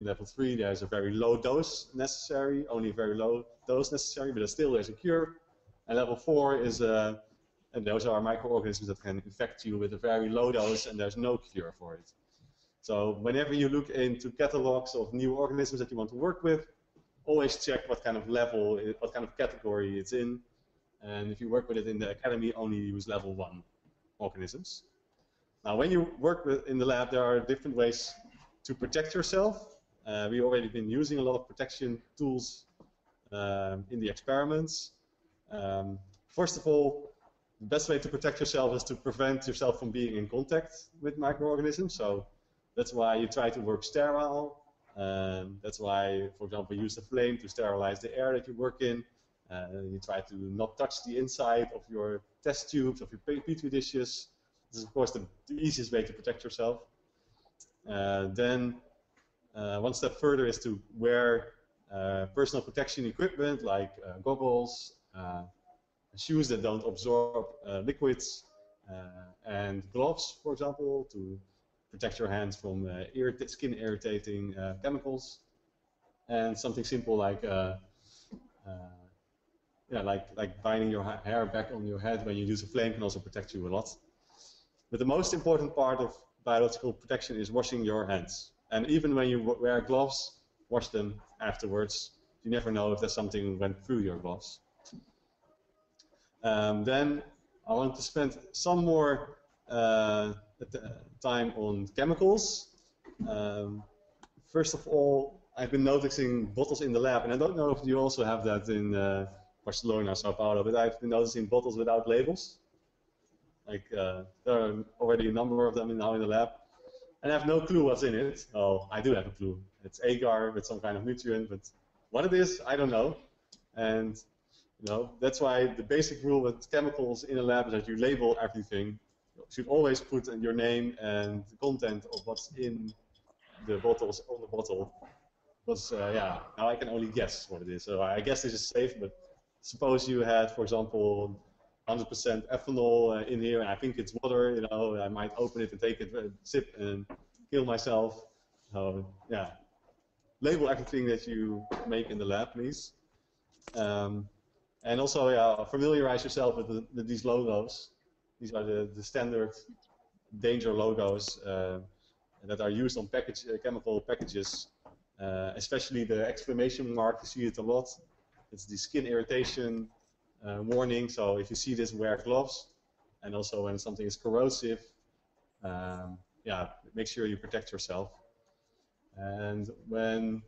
level 3, there's a very low dose necessary, only a very low dose necessary, but still there's a cure. And level 4 is, and those are microorganisms that can infect you with a very low dose, and there's no cure for it. So whenever you look into catalogs of new organisms that you want to work with, always check what kind of level, what kind of category it's in. And if you work with it in the academy, only use level 1 organisms. Now, when you work in the lab, there are different ways to protect yourself. We've already been using a lot of protection tools in the experiments. First of all, the best way to protect yourself is to prevent yourself from being in contact with microorganisms. So that's why you try to work sterile. That's why, for example, you use a flame to sterilize the air that you work in. You try to not touch the inside of your test tubes, of your petri dishes. This is, of course, the easiest way to protect yourself. Then, one step further is to wear personal protection equipment like goggles, shoes that don't absorb liquids, and gloves, for example, to protect your hands from skin irritating chemicals. And something simple like like binding your hair back on your head when you use a flame can also protect you a lot. But the most important part of biological protection is washing your hands. And even when you wear gloves, wash them afterwards. You never know if there's something went through your gloves. Then I want to spend some more time on chemicals. First of all, I've been noticing bottles in the lab, and I don't know if you also have that in Barcelona, Sao Paulo, but I've been noticing bottles without labels. Like there are already a number of them now in the lab, and I have no clue what's in it. Oh, I do have a clue. It's agar with some kind of nutrient, but what it is, I don't know. And that's why the basic rule with chemicals in a lab is that you label everything. You should always put your name and the content of what's in the bottles on the bottle. Because yeah, now I can only guess what it is. So I guess this is safe, but suppose you had, for example, 100% ethanol in here, and I think it's water. I might open it and take a sip and kill myself. So yeah, label everything that you make in the lab, please. And also, yeah, familiarize yourself with these logos. These are the standard danger logos that are used on chemical packages, especially the exclamation mark. You see it a lot. It's the skin irritation warning. So if you see this, wear gloves. And also when something is corrosive, yeah, make sure you protect yourself. And when